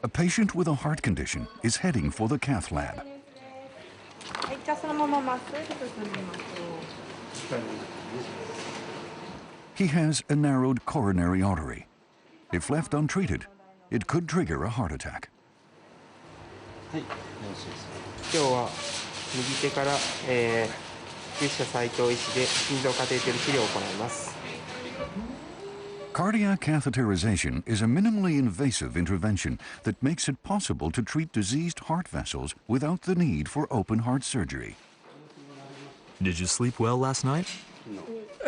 A patient with a heart condition is heading for the cath lab. He has a narrowed coronary artery. If left untreated, it could trigger a heart attack. 今日は右手から技師者斉藤医師で心臓カテーテル治療を行います。 Cardiac catheterization is a minimally invasive intervention that makes it possible to treat diseased heart vessels without the need for open heart surgery. Did you sleep well last night?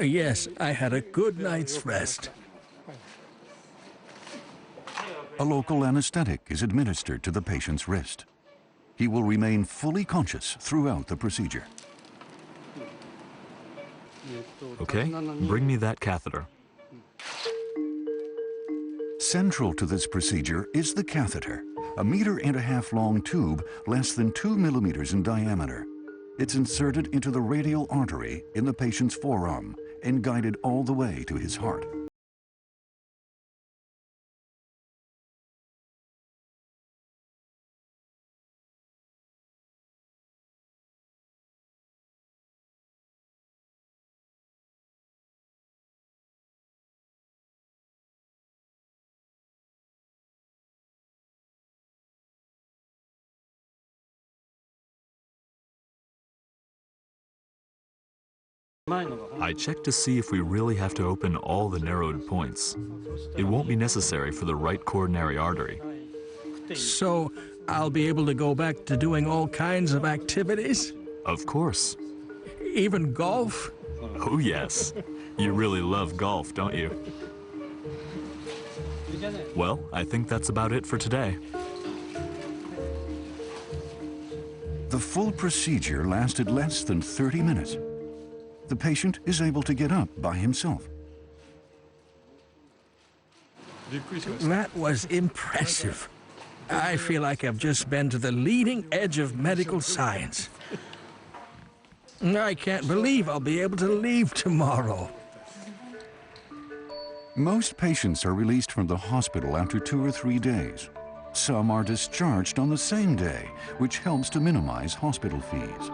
Yes, I had a good night's rest. A local anesthetic is administered to the patient's wrist. He will remain fully conscious throughout the procedure. Okay, bring me that catheter. Central to this procedure is the catheter, a 1.5 meter long tube less than 2 millimeters in diameter. It's inserted into the radial artery in the patient's forearm and guided all the way to his heart. I checked to see if we really have to open all the narrowed points. It won't be necessary for the right coronary artery. So I'll be able to go back to doing all kinds of activities? Of course. Even golf? Oh, yes. You really love golf, don't you? Well, I think that's about it for today. The full procedure lasted less than 30 minutes. The patient is able to get up by himself. That was impressive. I feel like I've just been to the leading edge of medical science. I can't believe I'll be able to leave tomorrow. Most patients are released from the hospital after 2 or 3 days. Some are discharged on the same day, which helps to minimize hospital fees.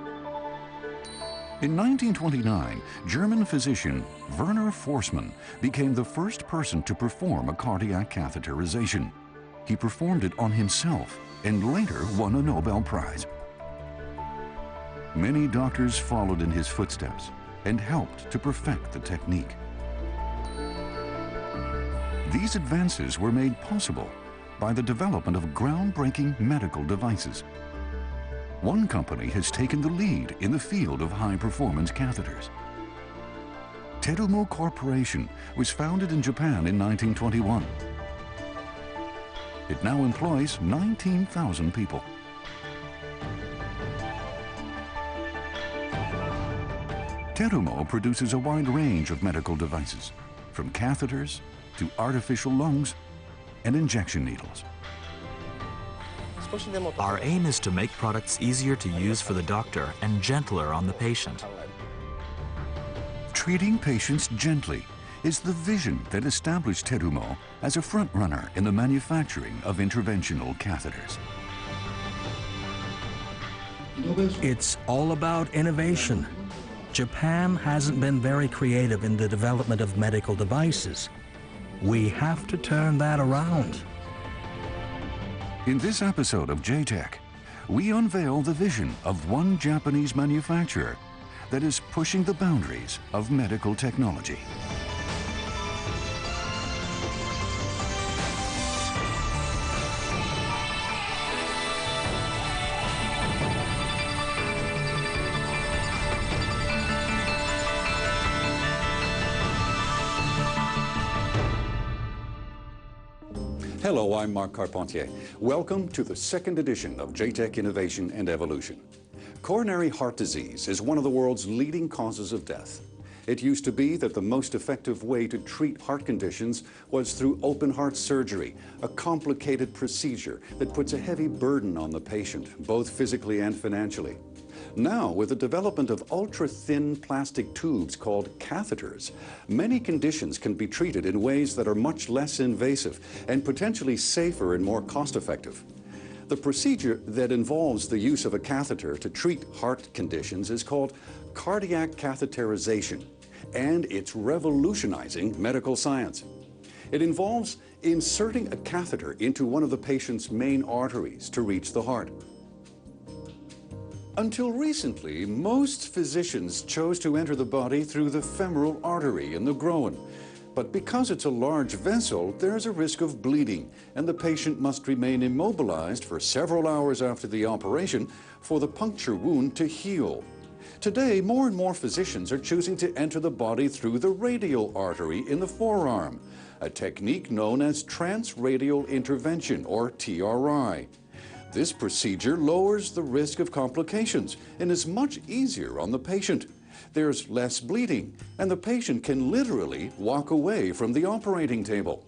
In 1929, German physician Werner Forssmann became the first person to perform a cardiac catheterization. He performed it on himself and later won a Nobel Prize. Many doctors followed in his footsteps and helped to perfect the technique. These advances were made possible by the development of groundbreaking medical devices. One company has taken the lead in the field of high-performance catheters. Terumo Corporation was founded in Japan in 1921. It now employs 19,000 people. Terumo produces a wide range of medical devices, from catheters to artificial lungs and injection needles. Our aim is to make products easier to use for the doctor and gentler on the patient. Treating patients gently is the vision that established Terumo as a front-runner in the manufacturing of interventional catheters. It's all about innovation. Japan hasn't been very creative in the development of medical devices. We have to turn that around. In this episode of J-Tech, we unveil the vision of one Japanese manufacturer that is pushing the boundaries of medical technology. Hello, I'm Marc Carpentier. Welcome to the second edition of J-Tech Innovation and Evolution. Coronary heart disease is one of the world's leading causes of death. It used to be that the most effective way to treat heart conditions was through open heart surgery, a complicated procedure that puts a heavy burden on the patient, both physically and financially. Now, with the development of ultra-thin plastic tubes called catheters, many conditions can be treated in ways that are much less invasive and potentially safer and more cost-effective. The procedure that involves the use of a catheter to treat heart conditions is called cardiac catheterization, and it's revolutionizing medical science. It involves inserting a catheter into one of the patient's main arteries to reach the heart. Until recently, most physicians chose to enter the body through the femoral artery in the groin. But because it's a large vessel, there's a risk of bleeding, and the patient must remain immobilized for several hours after the operation for the puncture wound to heal. Today, more and more physicians are choosing to enter the body through the radial artery in the forearm, a technique known as transradial intervention, or T.R.I. This procedure lowers the risk of complications and is much easier on the patient. There's less bleeding, and the patient can literally walk away from the operating table.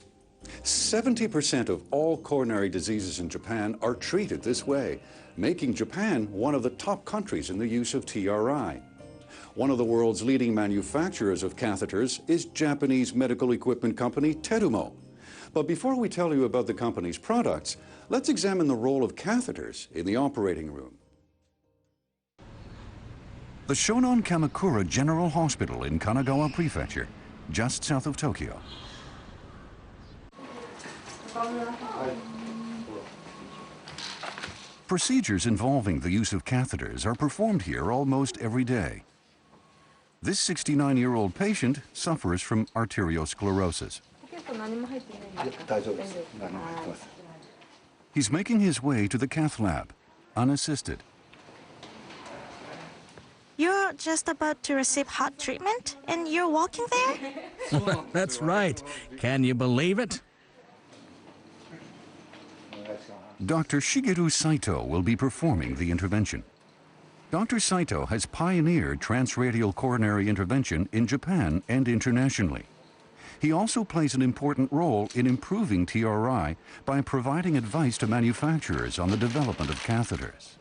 70% of all coronary diseases in Japan are treated this way, making Japan one of the top countries in the use of T.R.I. One of the world's leading manufacturers of catheters is Japanese medical equipment company Terumo. But before we tell you about the company's products, let's examine the role of catheters in the operating room. The Shonan Kamakura General Hospital in Kanagawa Prefecture, just south of Tokyo. Procedures involving the use of catheters are performed here almost every day. This 69-year-old patient suffers from arteriosclerosis. He's making his way to the cath lab, unassisted. You're just about to receive heart treatment, and you're walking there? That's right. Can you believe it? Dr. Shigeru Saito will be performing the intervention. Dr. Saito has pioneered transradial coronary intervention in Japan and internationally. He also plays an important role in improving T.R.I. by providing advice to manufacturers on the development of catheters.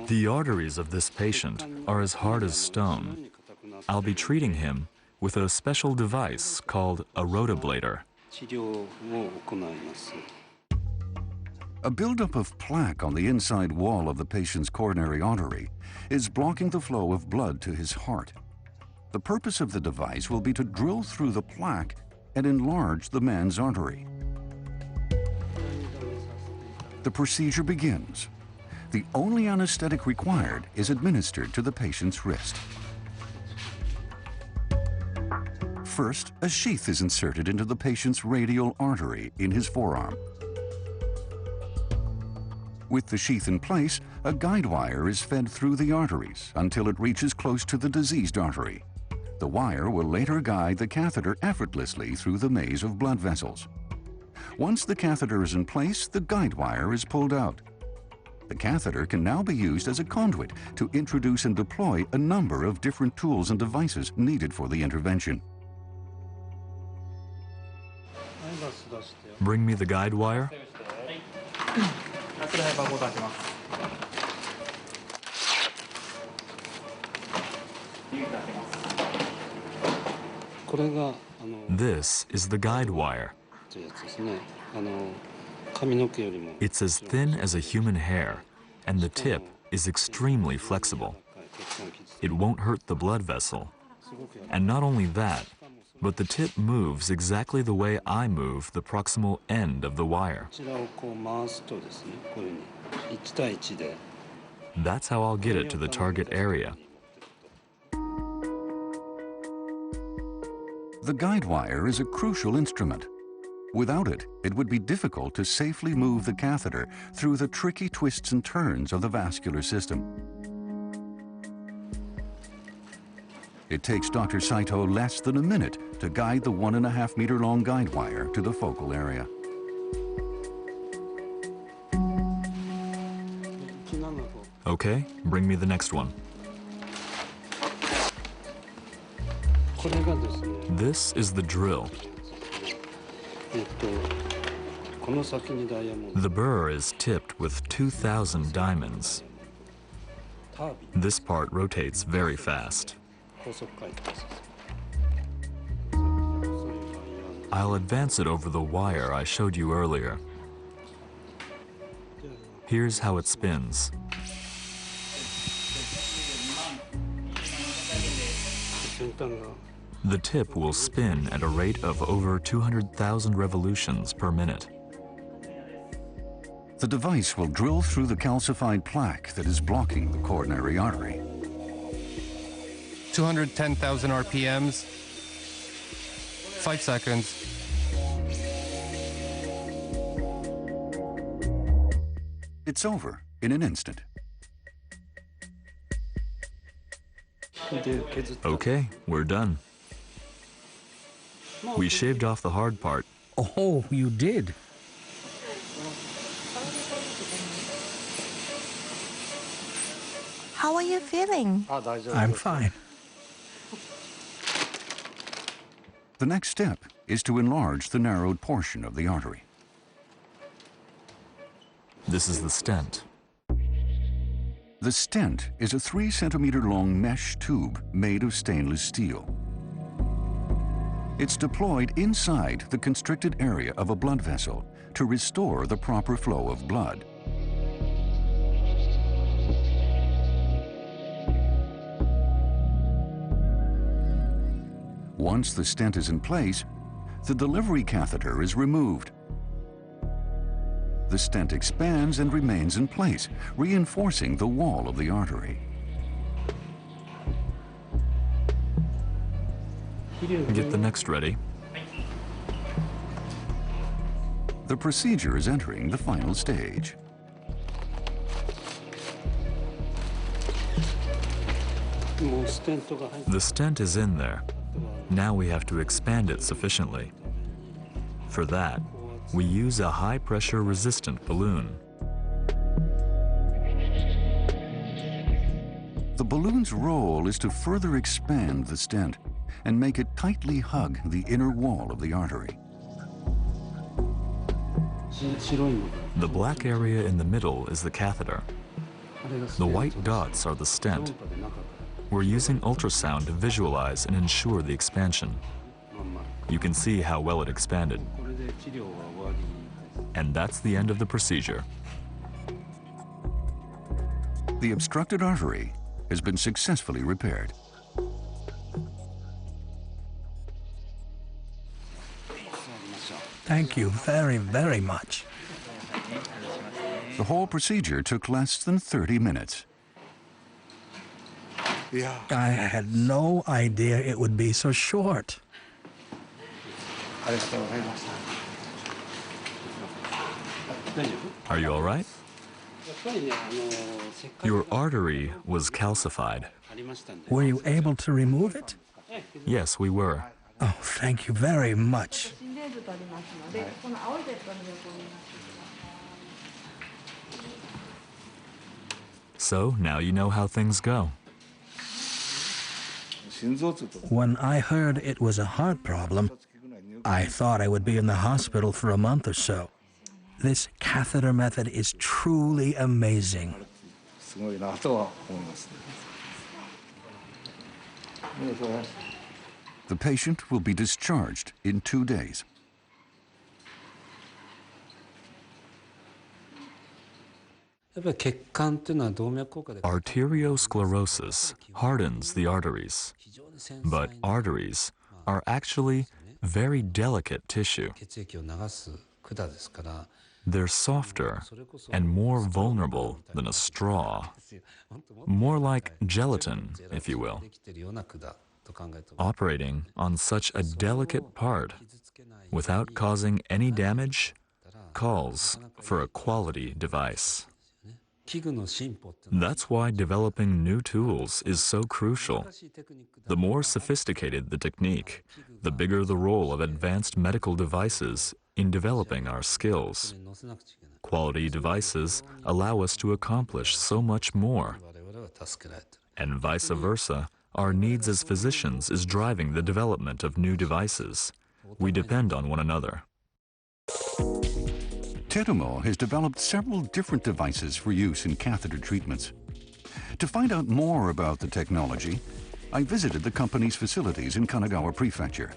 The arteries of this patient are as hard as stone. I'll be treating him with a special device called a rotablator. A buildup of plaque on the inside wall of the patient's coronary artery is blocking the flow of blood to his heart. The purpose of the device will be to drill through the plaque and enlarge the man's artery. The procedure begins. The only anesthetic required is administered to the patient's wrist. First, a sheath is inserted into the patient's radial artery in his forearm. With the sheath in place, a guide wire is fed through the arteries until it reaches close to the diseased artery. The wire will later guide the catheter effortlessly through the maze of blood vessels. Once the catheter is in place, the guide wire is pulled out. The catheter can now be used as a conduit to introduce and deploy a number of different tools and devices needed for the intervention. Bring me the guide wire. This is the guide wire. It's as thin as a human hair, and the tip is extremely flexible. It won't hurt the blood vessel. And not only that, but the tip moves exactly the way I move the proximal end of the wire. That's how I'll get it to the target area. The guide wire is a crucial instrument. Without it, it would be difficult to safely move the catheter through the tricky twists and turns of the vascular system. It takes Dr. Saito less than a minute to guide the 1.5 meter long guide wire to the focal area. Okay, bring me the next one. This is the drill. The burr is tipped with 2,000 diamonds. This part rotates very fast. I'll advance it over the wire I showed you earlier. Here's how it spins. The tip will spin at a rate of over 200,000 revolutions per minute. The device will drill through the calcified plaque that is blocking the coronary artery. 210,000 RPMs, 5 seconds. It's over in an instant. Okay, we're done. We shaved off the hard part. Oh, you did? How are you feeling? I'm fine. The next step is to enlarge the narrowed portion of the artery. This is the stent. The stent is a 3-centimeter-long mesh tube made of stainless steel. It's deployed inside the constricted area of a blood vessel to restore the proper flow of blood. Once the stent is in place, the delivery catheter is removed. The stent expands and remains in place, reinforcing the wall of the artery. Get the next ready. The procedure is entering the final stage. The stent is in there. Now we have to expand it sufficiently. For that, we use a high-pressure resistant balloon. The balloon's role is to further expand the stent and make it tightly hug the inner wall of the artery. The black area in the middle is the catheter. The white dots are the stent. We're using ultrasound to visualize and ensure the expansion. You can see how well it expanded. And that's the end of the procedure. The obstructed artery has been successfully repaired. Thank you very, very much. The whole procedure took less than 30 minutes. I had no idea it would be so short. Are you all right? Your artery was calcified. Were you able to remove it? Yes, we were. Oh, thank you very much. So now you know how things go. When I heard it was a heart problem, I thought I would be in the hospital for a month or so. This catheter method is truly amazing. The patient will be discharged in 2 days. Arteriosclerosis hardens the arteries, but arteries are actually very delicate tissue. They're softer and more vulnerable than a straw, more like gelatin, if you will. Operating on such a delicate part without causing any damage calls for a quality device. That's why developing new tools is so crucial. The more sophisticated the technique, the bigger the role of advanced medical devices in developing our skills. Quality devices allow us to accomplish so much more. And vice versa, our needs as physicians is driving the development of new devices. We depend on one another. Terumo has developed several different devices for use in catheter treatments. To find out more about the technology, I visited the company's facilities in Kanagawa Prefecture.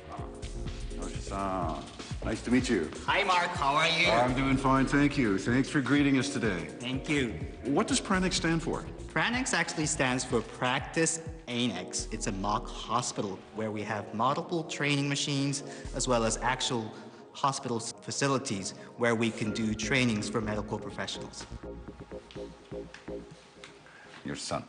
Nice to meet you. Hi, Mark. How are you? I'm doing fine, thank you. Thanks for greeting us today. Thank you. What does PRANEX stand for? PRANEX actually stands for Practice Annex. It's a mock hospital where we have multiple training machines as well as actual hospital facilities where we can do trainings for medical professionals. Your son.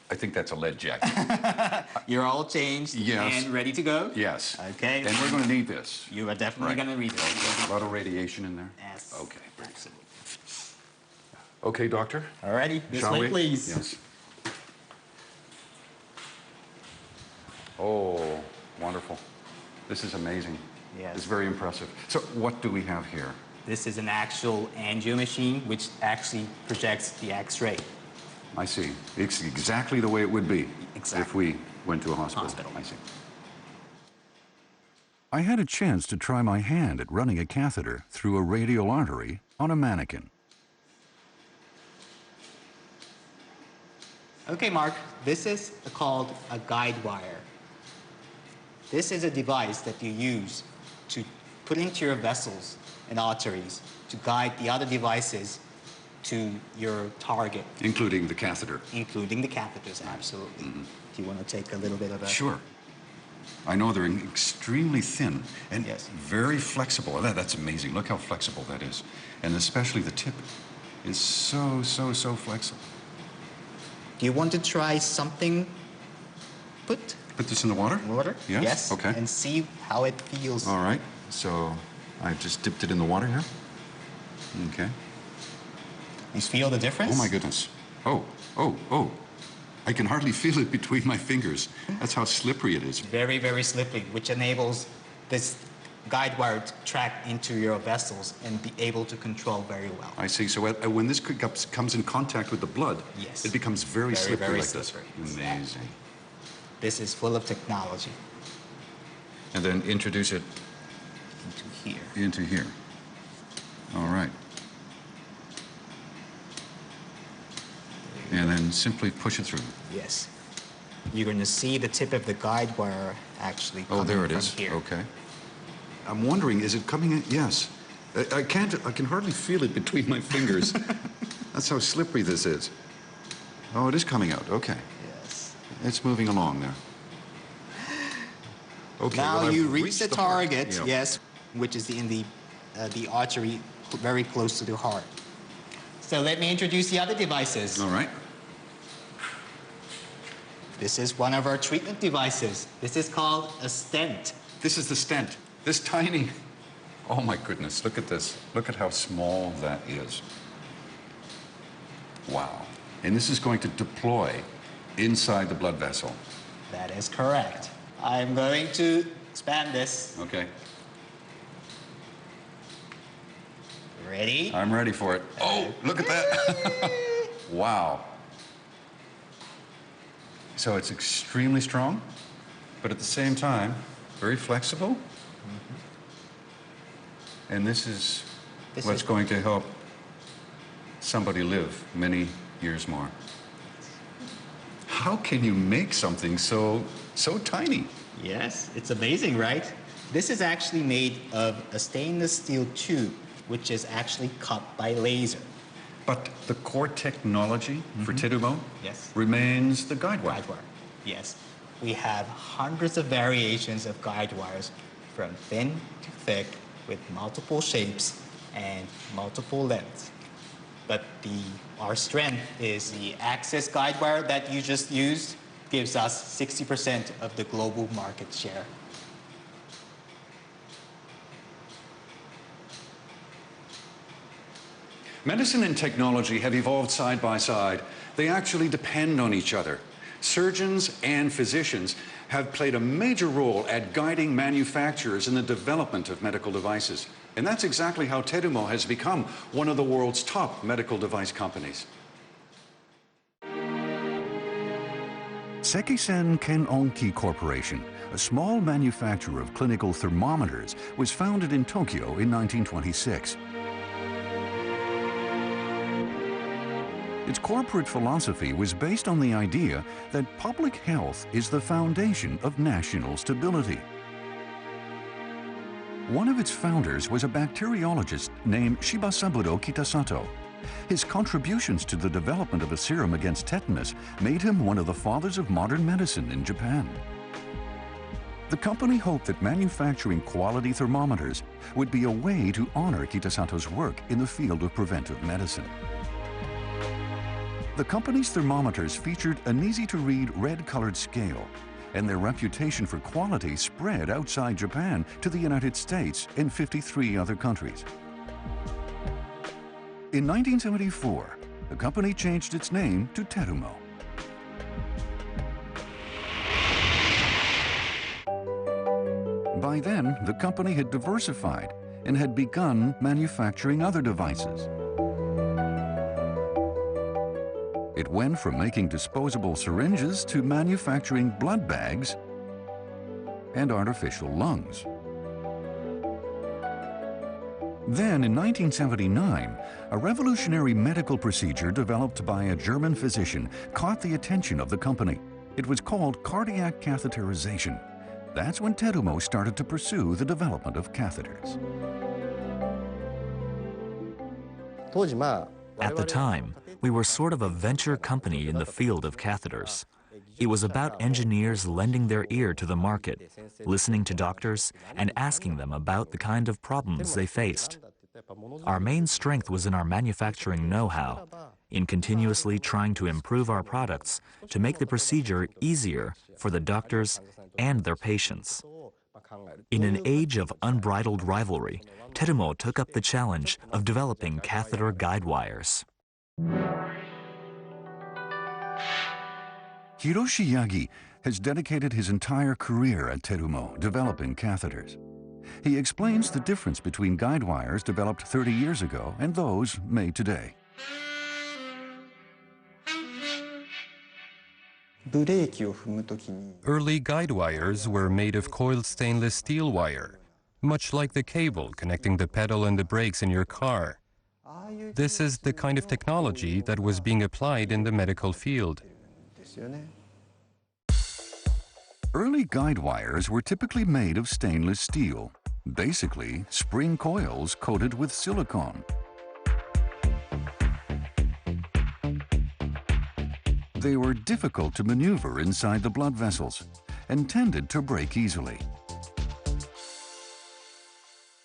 I think that's a lead jacket. You're all changed Yes. and ready to go? Yes. Okay. And we're going to need this. You are definitely Right. going to read it. A lot of radiation in there? Yes. Okay. Absolutely. Okay, doctor. Alrighty. This Shall way, we? please. Yes. Oh, wonderful. This is amazing. Yes. It's very impressive. So what do we have here? This is an actual angio machine which actually projects the X-ray. I see. It's exactly the way it would be Exactly. if we went to a hospital. Hospital. I see. I had a chance to try my hand at running a catheter through a radial artery on a mannequin. Okay, Mark, this is called a guide wire. This is a device that you use to put into your vessels and arteries to guide the other devices to your target, Including the catheter. including the catheters, absolutely. Do you want to take a little bit of that? Sure. I know they're extremely thin and Yes. very flexible. That's amazing. Look how flexible that is. And especially the tip is so flexible. Do you want to try something? Put Put this in the water? water? Yes? Okay. And see how it feels. All right. So I just dipped it in the water here. Okay. You feel the difference? Oh my goodness. Oh. I can hardly feel it between my fingers. That's how slippery it is. Very, very slippery, which enables this guide wire to track into your vessels and be able to control very well. I see. So when this comes in contact with the blood, Yes. it becomes very slippery very like slippery. this. Amazing. This is full of technology. And then introduce it Into here. into here. All right. And then simply push it through. Yes. You're going to see the tip of the guide wire actually Oh, coming there it from is. here. Okay. I'm wondering, is it coming in? Yes. I can hardly feel it between my fingers. That's how slippery this is. Oh, it is coming out. Okay. Yes. It's moving along there. Okay. Now well, I've you reach reached the heart. target, Yeah. yes, which is in the artery very close to the heart. So let me introduce the other devices. All right. This is one of our treatment devices. This is called a stent. This is the stent. This tiny. Oh my goodness, look at this. Look at how small that is. Wow. And this is going to deploy inside the blood vessel. That is correct. I'm going to expand this. Okay. Ready? I'm ready for it. Oh, look at that. Wow. So it's extremely strong, but at the same time, very flexible. And this is what's going to help somebody live many years more. How can you make something so tiny? Yes, it's amazing, right? This is actually made of a stainless steel tube, which is actually cut by laser. But the core technology for Terumo Yes. remains the guide wire. Guide wire. Yes. We have hundreds of variations of guide wires from thin to thick with multiple shapes and multiple lengths. But our strength is the access guide wire that you just used gives us 60% of the global market share. Medicine and technology have evolved side by side. They actually depend on each other. Surgeons and physicians have played a major role at guiding manufacturers in the development of medical devices. And that's exactly how Terumo has become one of the world's top medical device companies. Sekisen Kenonki Corporation, a small manufacturer of clinical thermometers, was founded in Tokyo in 1926. Its corporate philosophy was based on the idea that public health is the foundation of national stability. One of its founders was a bacteriologist named Shibasaburo Kitasato. His contributions to the development of a serum against tetanus made him one of the fathers of modern medicine in Japan. The company hoped that manufacturing quality thermometers would be a way to honor Kitasato's work in the field of preventive medicine. The company's thermometers featured an easy-to-read red-colored scale, and their reputation for quality spread outside Japan to the United States and 53 other countries. In 1974, the company changed its name to Terumo. By then, the company had diversified and had begun manufacturing other devices. It went from making disposable syringes to manufacturing blood bags and artificial lungs. Then, in 1979, a revolutionary medical procedure developed by a German physician caught the attention of the company. It was called cardiac catheterization. That's when Terumo started to pursue the development of catheters. At the time, we were sort of a venture company in the field of catheters. It was about engineers lending their ear to the market, listening to doctors, and asking them about the kind of problems they faced. Our main strength was in our manufacturing know-how, in continuously trying to improve our products to make the procedure easier for the doctors and their patients. In an age of unbridled rivalry, Terumo took up the challenge of developing catheter guide wires. Hiroshi Yagi has dedicated his entire career at Terumo developing catheters. He explains the difference between guide wires developed 30 years ago and those made today. Early guide wires were made of coiled stainless steel wire, much like the cable connecting the pedal and the brakes in your car. This is the kind of technology that was being applied in the medical field. Early guide wires were typically made of stainless steel, basically spring coils coated with silicone. They were difficult to maneuver inside the blood vessels and tended to break easily.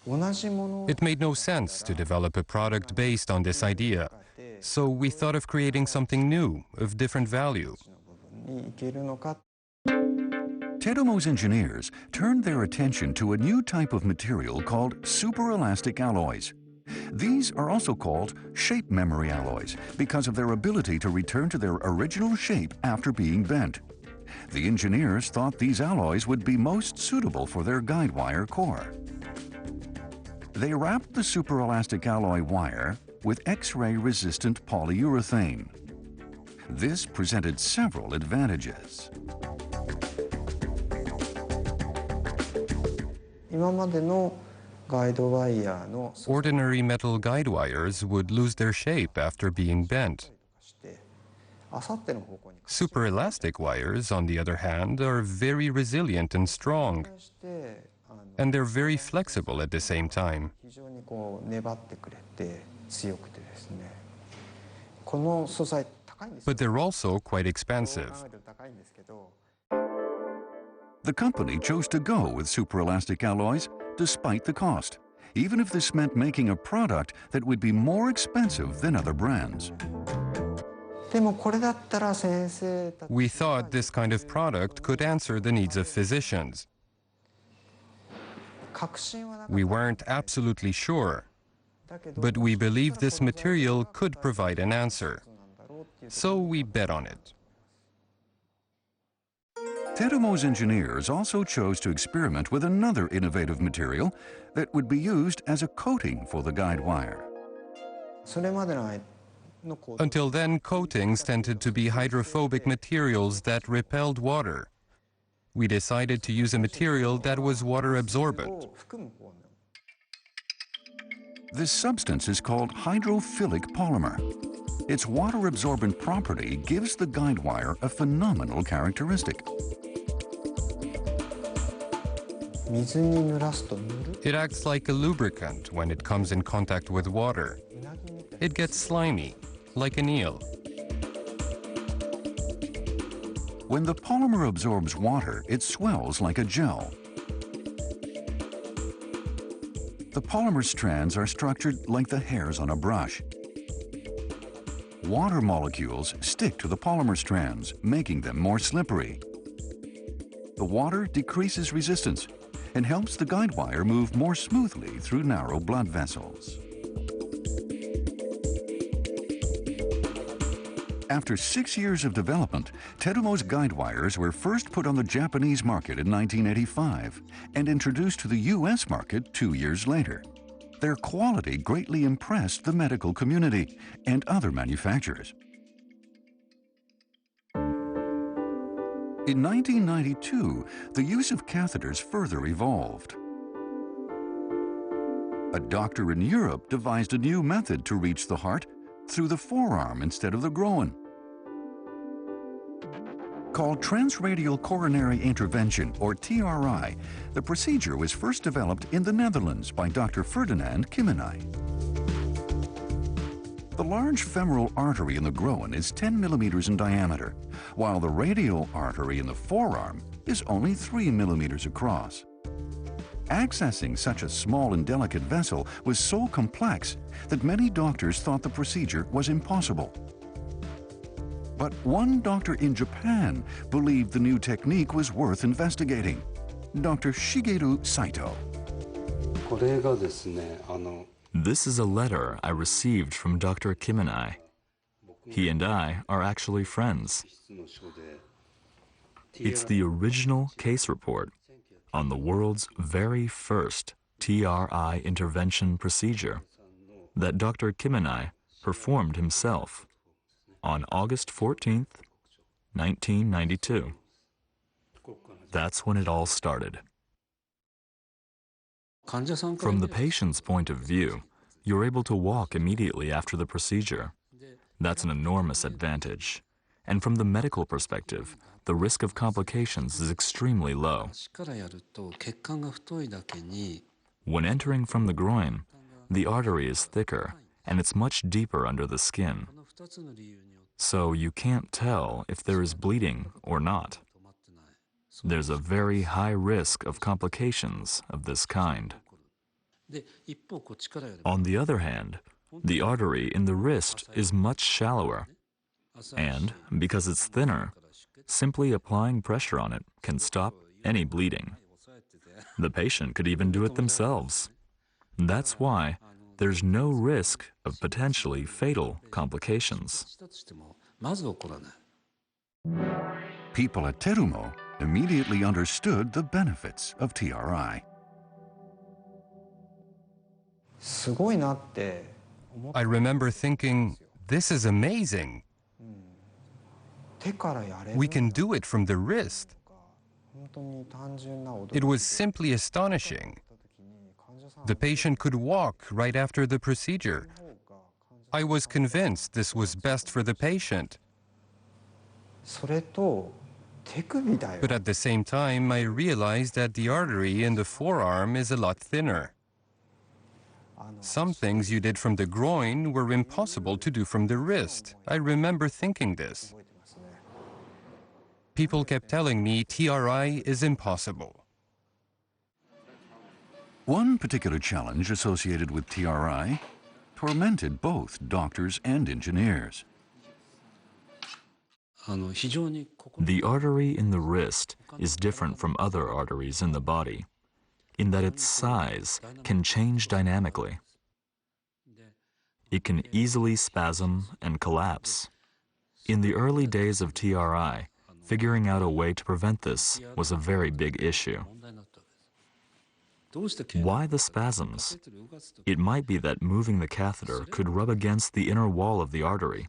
It made no sense to develop a product based on this idea, so we thought of creating something new, of different value. Terumo's engineers turned their attention to a new type of material called superelastic alloys. These are also called shape memory alloys because of their ability to return to their original shape after being bent. The engineers thought these alloys would be most suitable for their guide wire core. They wrapped the superelastic alloy wire with X-ray resistant polyurethane. This presented several advantages. Ordinary metal guide wires would lose their shape after being bent. Superelastic wires, on the other hand, are very resilient and strong, and they're very flexible at the same time. But they're also quite expensive. The company chose to go with superelastic alloys despite the cost, even if this meant making a product that would be more expensive than other brands. We thought this kind of product could answer the needs of physicians. We weren't absolutely sure, but we believed this material could provide an answer. So we bet on it. Terumo's engineers also chose to experiment with another innovative material that would be used as a coating for the guide wire. Until then, coatings tended to be hydrophobic materials that repelled water. We decided to use a material that was water absorbent. This substance is called hydrophilic polymer. Its water-absorbent property gives the guide wire a phenomenal characteristic. It acts like a lubricant when it comes in contact with water. It gets slimy, like an eel. When the polymer absorbs water, it swells like a gel. The polymer strands are structured like the hairs on a brush. Water molecules stick to the polymer strands, making them more slippery. The water decreases resistance and helps the guide wire move more smoothly through narrow blood vessels. After 6 years of development, Terumo's guide wires were first put on the Japanese market in 1985 and introduced to the U.S. market 2 years later. Their quality greatly impressed the medical community and other manufacturers. In 1992, the use of catheters further evolved. A doctor in Europe devised a new method to reach the heart through the forearm instead of the groin. Called transradial coronary intervention, or T.R.I., the procedure was first developed in the Netherlands by Dr. Ferdinand Kimenai. The large femoral artery in the groin is 10 millimeters in diameter, while the radial artery in the forearm is only 3 millimeters across. Accessing such a small and delicate vessel was so complex that many doctors thought the procedure was impossible. But one doctor in Japan believed the new technique was worth investigating, Dr. Shigeru Saito. This is a letter I received from Dr. Kimenai. He and I are actually friends. It's the original case report on the world's very first T.R.I. intervention procedure that Dr. Kimenai performed himself on August 14th, 1992. That's when it all started. From the patient's point of view, you're able to walk immediately after the procedure. That's an enormous advantage. And from the medical perspective, the risk of complications is extremely low. When entering from the groin, the artery is thicker and it's much deeper under the skin. So you can't tell if there is bleeding or not. There's a very high risk of complications of this kind. On the other hand, the artery in the wrist is much shallower, and because it's thinner, simply applying pressure on it can stop any bleeding. The patient could even do it themselves. That's why there's no risk of potentially fatal complications. People at Terumo immediately understood the benefits of T.R.I. I remember thinking, this is amazing. We can do it from the wrist. It was simply astonishing. The patient could walk right after the procedure. I was convinced this was best for the patient. But at the same time, I realized that the artery in the forearm is a lot thinner. Some things you did from the groin were impossible to do from the wrist. I remember thinking this. People kept telling me T.R.I. is impossible. One particular challenge associated with T.R.I. tormented both doctors and engineers. The artery in the wrist is different from other arteries in the body, in that its size can change dynamically. It can easily spasm and collapse. In the early days of T.R.I., figuring out a way to prevent this was a very big issue. Why the spasms? It might be that moving the catheter could rub against the inner wall of the artery.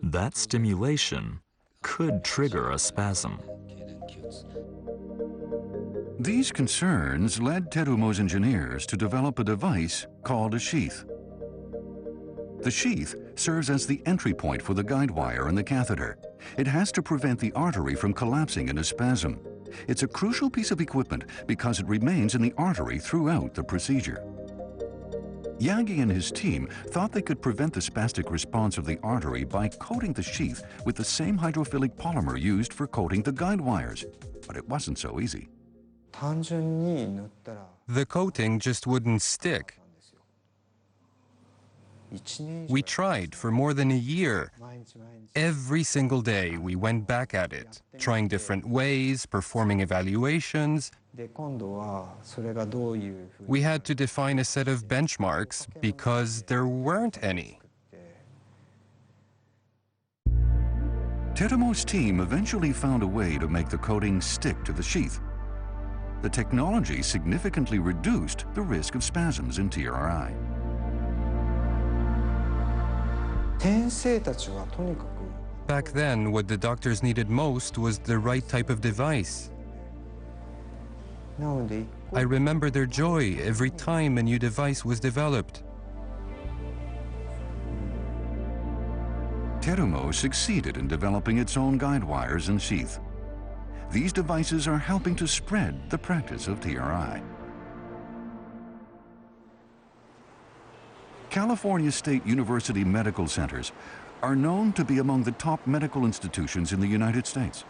That stimulation could trigger a spasm. These concerns led Terumo's engineers to develop a device called a sheath. The sheath serves as the entry point for the guide wire and the catheter. It has to prevent the artery from collapsing in a spasm. It's a crucial piece of equipment because it remains in the artery throughout the procedure. Yagi and his team thought they could prevent the spastic response of the artery by coating the sheath with the same hydrophilic polymer used for coating the guide wires. But it wasn't so easy. The coating just wouldn't stick. We tried for more than a year. Every single day we went back at it, trying different ways, performing evaluations. We had to define a set of benchmarks because there weren't any. Terumo's team eventually found a way to make the coating stick to the sheath. The technology significantly reduced the risk of spasms in T.R.I. Back then, what the doctors needed most was the right type of device. I remember their joy every time a new device was developed. Terumo succeeded in developing its own guide wires and sheath. These devices are helping to spread the practice of T.R.I. California State University medical centers are known to be among the top medical institutions in the United States.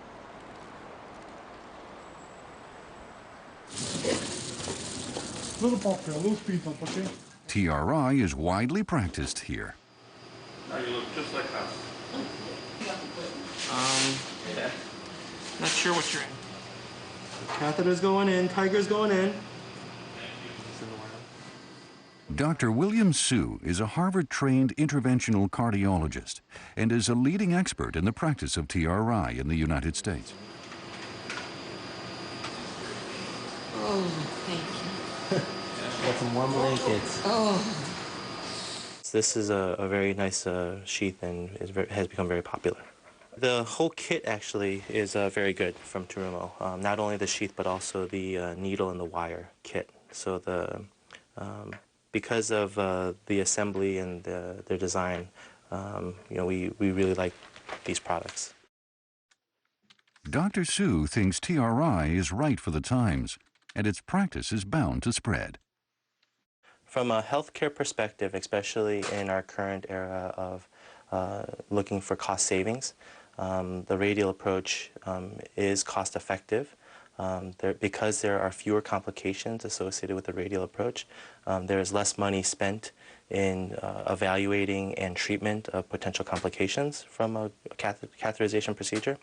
Little pop here, little speed bump, okay? T.R.I. is widely practiced here. Now you look just like us. Not sure what you're in. Catheter's going in, tiger's going in. Dr. William Su is a Harvard-trained interventional cardiologist and is a leading expert in the practice of T.R.I. in the United States. Oh, thank you. Got some warm blankets. Oh. This is a very nice sheath and has become very popular. The whole kit actually is very good from Terumo. Not only the sheath, but also the needle and the wire kit. So because of the assembly and their design, we really like these products. Dr. Su thinks T.R.I. is right for the times, and its practice is bound to spread. From a healthcare perspective, especially in our current era of looking for cost savings, the radial approach is cost effective. Because there are fewer complications associated with the radial approach, there is less money spent in evaluating and treatment of potential complications from a catheterization procedure.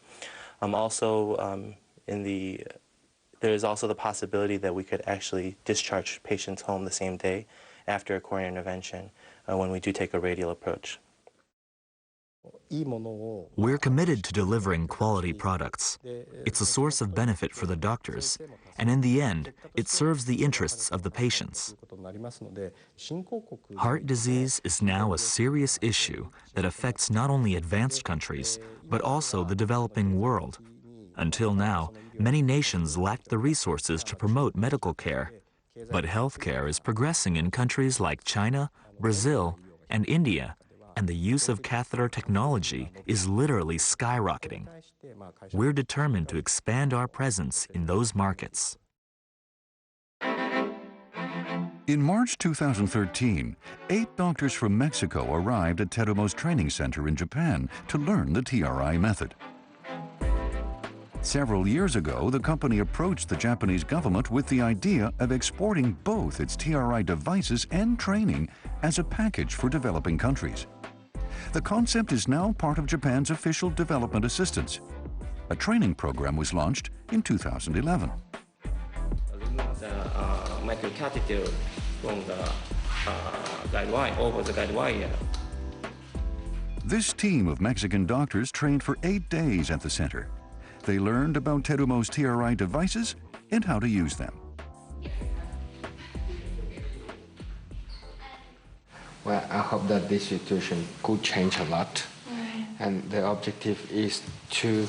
There is also the possibility that we could actually discharge patients home the same day after a coronary intervention when we do take a radial approach. We're committed to delivering quality products. It's a source of benefit for the doctors, and in the end, it serves the interests of the patients. Heart disease is now a serious issue that affects not only advanced countries, but also the developing world. Until now, many nations lacked the resources to promote medical care, but healthcare is progressing in countries like China, Brazil, and India, and the use of catheter technology is literally skyrocketing. We're determined to expand our presence in those markets. In March 2013, 8 doctors from Mexico arrived at Terumo's training center in Japan to learn the T.R.I. method. Several years ago, the company approached the Japanese government with the idea of exporting both its T.R.I. devices and training as a package for developing countries. The concept is now part of Japan's official development assistance. A training program was launched in 2011. Microcatheter from the guide wire over the guide wire. This team of Mexican doctors trained for 8 days at the center. They learned about Terumo's T.R.I. devices and how to use them. Well, I hope that this situation could change a lot. And the objective is to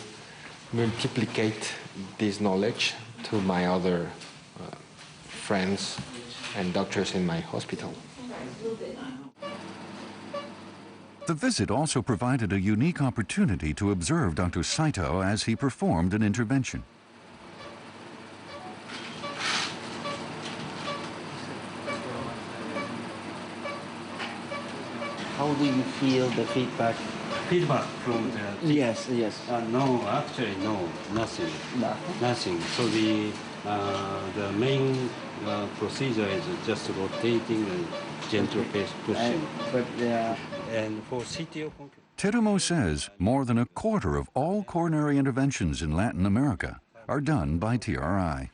multiplicate this knowledge to my other friends and doctors in my hospital. The visit also provided a unique opportunity to observe Dr. Saito as he performed an intervention. How do you feel the feedback? Feedback from the... Yes. No, actually, no, nothing. Nothing. So the main procedure is just rotating and gentle pushing. And for CTO... Terumo says more than a quarter of all coronary interventions in Latin America are done by T.R.I.